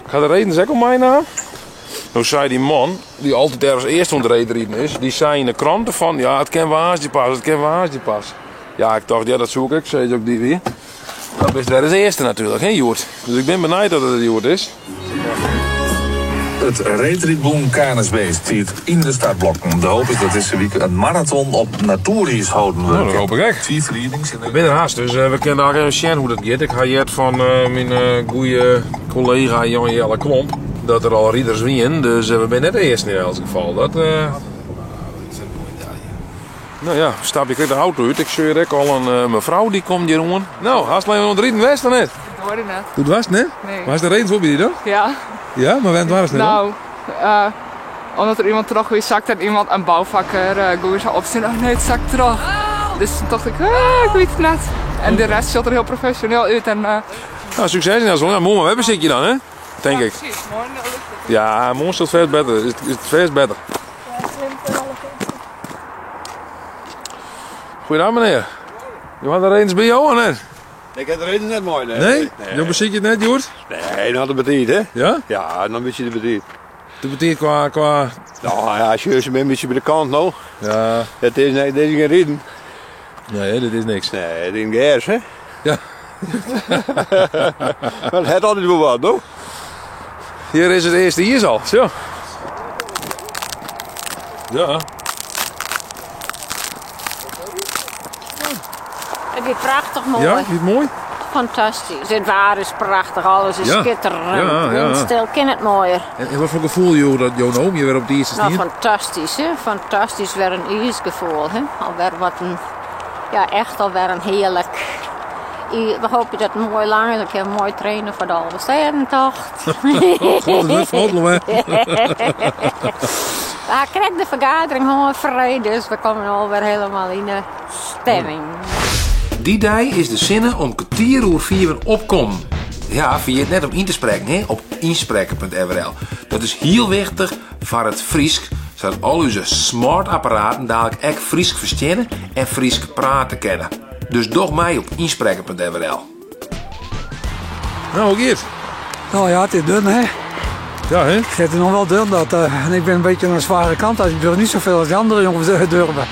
Gaat de reden zeker om mij na? Nou zei die man, die altijd ergens eerst aan het reden is, die zei in de kranten van, ja, het kan waasje pas, het kan waasje pas. Ja, ik dacht, ja, dat zoek ik, zei ze ook die weer. Dat is daar als eerste natuurlijk, hè, Joert? Dus ik ben benieuwd dat het Joert is. Het Reetritboom KNSB stiert in de startblokken. De hoop is dat deze week een marathon op natuurreis houden. Nou, dat hoop ik echt. 4 readings in de... Ik ben er haast, dus we kennen daar even zien hoe dat gaat. Ik ga hier van mijn goede collega Jan-Jelle Klomp dat er al rieders wien, dus we zijn net de eerste in elk geval. Dat, Nou ja, stap ik de auto uit. Ik zie ook al een mevrouw die komt hier rond. Nou, haast alleen nog de rieden west dan net. Ik hoorde net. Hoe was het net? Nee. Was de reden voor bij die dan? Ja. Ja, maar wanneer was het net? Nou, omdat er iemand terug weer zakt en iemand een bouwvakker goed zou opstaan. Oh nee, het zakt terug. Dus toen dacht ik, ik weet het net. En de rest zat er heel professioneel uit. En, Nou, succes in Elson. Ja, mooi, maar we hebben zit je dan, hè? Denk ik. Precies, morgen lukt het. Ja, morgen is het veel beter. Is het veel beter. Goedendag meneer. Je had de redens bij jou of net? Ik heb de reden net mooi, nee. Nee? Je beziet je het net, Joert? Nee, dan had het bediend, hè? Ja? Ja, dan weet je het bediend. Dat betekent qua... Nou ja, als je een beetje bij de kant nou. Ja. Het is, nee, dit is geen reden. Nee, dit is niks. Nee, het is een geers, hè? Ja. Maar het had altijd wel wat, toch? Hier is het eerste, hier is al. Zo. Ja. Het is prachtig mooi. Ja, niet mooi? Fantastisch. Het waar is prachtig, alles is Ja. schitterend. Ja, ja. Windstil, ken het mooier. En wat voor gevoel je dat jouw oom je weer op de eerste Nou, stier? fantastisch, hè? Fantastisch, weer een ijsgevoel, hè? Alweer wat een, ja, echt alweer een heerlijk. We hopen dat het mooi lang is. Ik heb mooi trainen voor de Alverstedentocht. God, dat is vlottelen, hè? Ja, ik krijg de vergadering gewoon vrij, dus we komen alweer helemaal in de stemming. Die dag is de zinnen om kwartier over 4 weer opkomen. Ja, via het net om in te spreken, hè? Op inspreken.nl. Dat is heel wichtig voor het Friesk, zodat al onze smart apparaten dadelijk echt Friesk verstaan en Friesk praten kennen. Dus doch mij op inspreken.nl. Nou, hoe geht's? Nou ja, het is dun, hè. Ja, hè? Het zit er nog wel dun. En ik ben een beetje aan de zware kant. Ik durf niet zoveel als de andere jongens durven.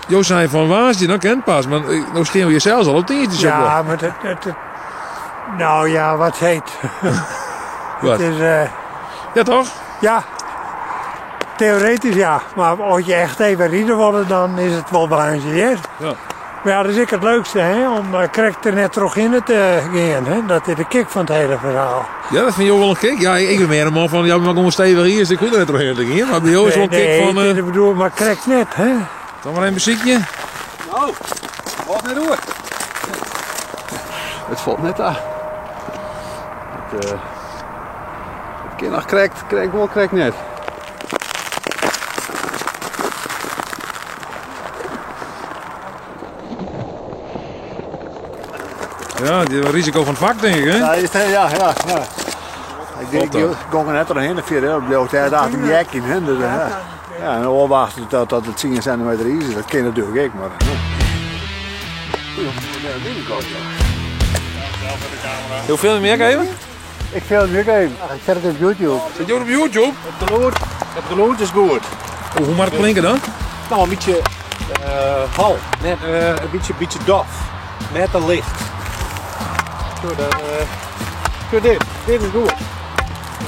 Jo zei van waar je dan kent pas, maar nou schreeuw je zelfs al op de eerste Ja, maar nou ja, wat heet. Wat? Het is, Ja, toch? ja, theoretisch ja. Maar als je echt even rieden wordt, dan is het wel belangrijk. Ja. Maar ja, dat is ik het leukste, hè, om correct er net terug in te gaan. Hè. Dat is de kick van het hele verhaal. Ja, dat vind je ook wel een kick. Ja, ik ben meer een man van, ja, maar kom stevig hier, is ik goed net terug hier. Maar bij jou is wel een kick van... ik bedoel, maar correct net, hè. Dan maar een muziekje. Nou, wat net doen. Het valt net aan. Het kind nog krijgt wel krijgt net. Ja, die risico van het vak, denk ik, hè? Ja. Ik ging er net doorheen en verder bleef hij daar een jek in. Hè? Dus, ja, en dan wachten dat het 10 centimeter is. Dat kan natuurlijk ik, maar... Heel veel meer geven? Ik film nu even. Ik zet het op YouTube. Zit je op YouTube? Het geluid is goed. Hoe mag het klinken dan? Nou, een beetje hal. Net een beetje dof. Net een licht. Zo dit. Dit is goed.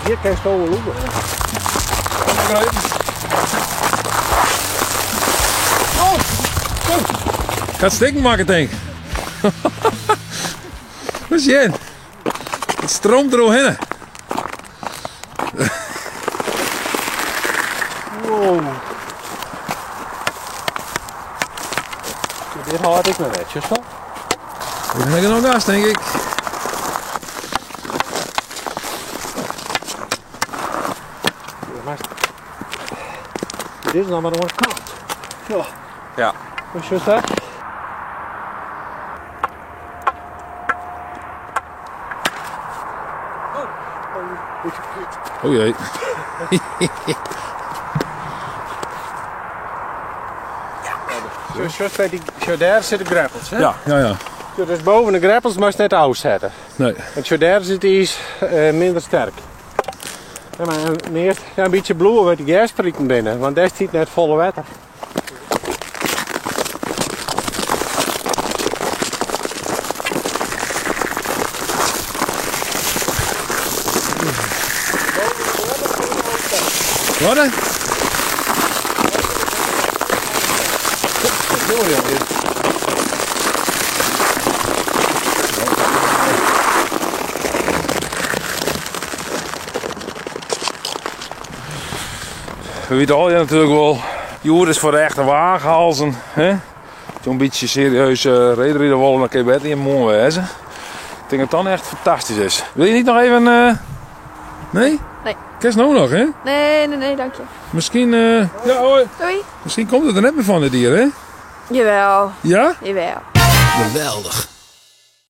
Hier kan je zo wel lopen. Gaat steken maken, denk ik. Wat is je? Het stroomt er doorheen. Wow. Dit had ik me netjes van. Dan heb ik nog gas, denk ik. maar... Dit is nog maar een kant. Ja. Ja. Hoe is dat? Oh jee. Zo daar zitten greppels, hè? Ja. Dus boven de greppels mag je net uitzetten. Nee. Want zo daar zit iets minder sterk. Ja, maar eerst een beetje bloeien met die gasprieten binnen, want daar zit net volle water. Wat hè? We weten al natuurlijk wel, Joer is voor de echte wagenhalzen. Zo'n beetje serieus rederijden willen, dan kun je beter in mooi wezen. Ik denk dat het dan echt fantastisch is. Wil je niet nog even... Nee? Nee. Kerst nou nog, hè? Nee, dank je. Misschien... Ja, hoi. Doei. Misschien komt het er net meer van dit hier, hè? Jawel. Ja? Jawel. Geweldig.